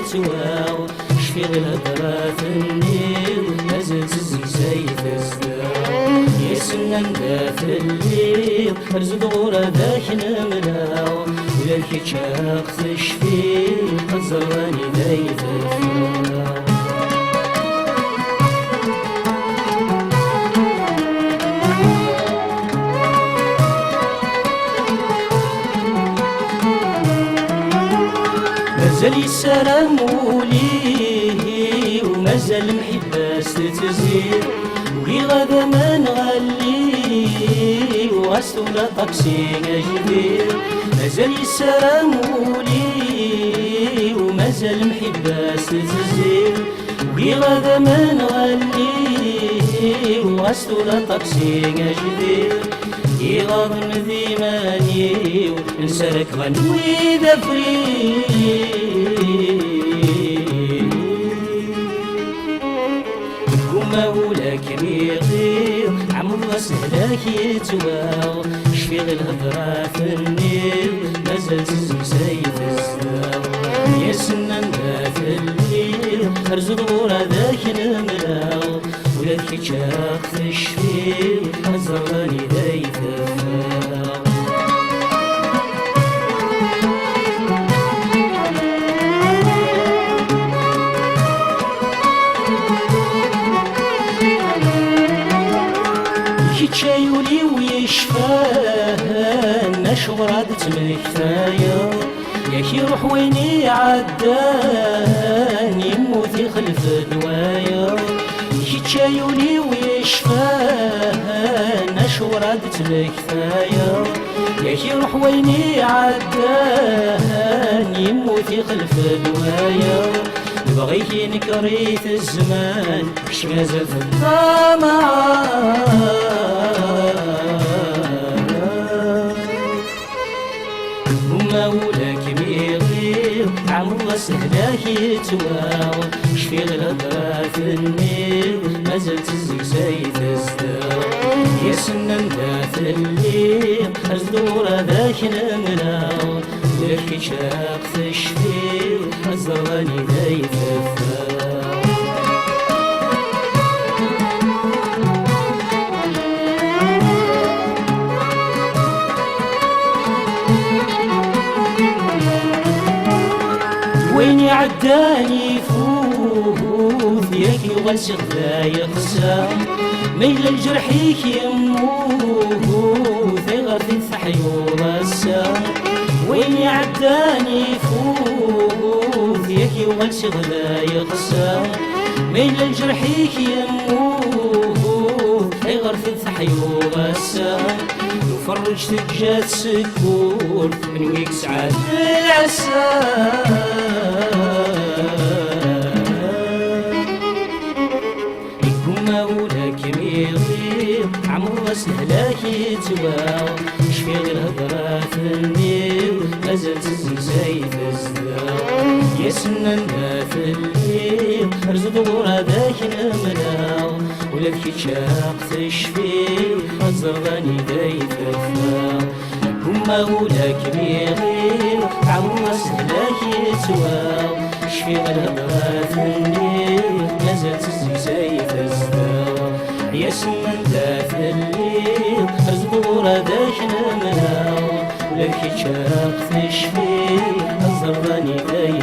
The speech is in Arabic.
يتواو شفي الهضرات النيل مازال تزيزاي تزداو يسنن داف الليل رزق غورا ذاك نملاو ولا الكيتشاق تشفي الزراني ذاي تفاو مازال يسلم وليه ومازال محباس تتزيد وكي غدا ما نغلي وغسولا طاكسي جديد مازال يسلم وليه ومازال محباس تتزيد وكي غدا ما نغلي وغسولا طاكسي جديد يغضن ذيماني ونسالك غنوي ذفري كما ولاك بيغير عمرو سهلاك يتواو شفي الهضرة في النيل مازال تزمساي تزداو يا سنان ذات الليل رزق غورا ذاك نملاو ولا الكيتشاق تشفي الزراني ذاي تفاو الكيتشايولي ويشفاه نشغرة تمكتايا يا كي روح ويني عدان يموت يخلف دوايا الكيتشايولي ويشفاه نشغرة تمكتايا يا كي روح ويني عدان يموت يخلف دوايا بغيك نكريت الزمان كش مازال في الطمع وما ولاك بيغير عمرو سهلاك يتواو شفي الهضرة في النيل مازال تزيزاي تزداو يا سنان ذات الليل الزدورة ذاك نملاو الكيتشاق تشفي الزراني ذاي تفاو وين عداني فوت ياكي وغنسق ذا يخسى ميل الجرحيك يموت غير في الثحيور السام وين عداني فوت ياكي وغنسق ذا يخسى ميل الجرحيك يموت غير في الثحيور السام فرج تجات سكور من ويك سعاد العسام يكون مولاك بيغير عمرو سهلاك يتواو شفي الهضرة في النيل مازال تزمساي تزداو يا سنان ذات الليل رزق غورا ذاك نملاو ولا الكيتشاق تشفي الزرغاني ذاي تفاو هما ولاك بيغير عمرو سهلاك يتواو شفي الهضرة في النيل مازال تزمساي تزداو يا سنان ذات الليل رزق غورا ذاك نملاو ولا الكيتشاق تشفي الزرغاني ذاي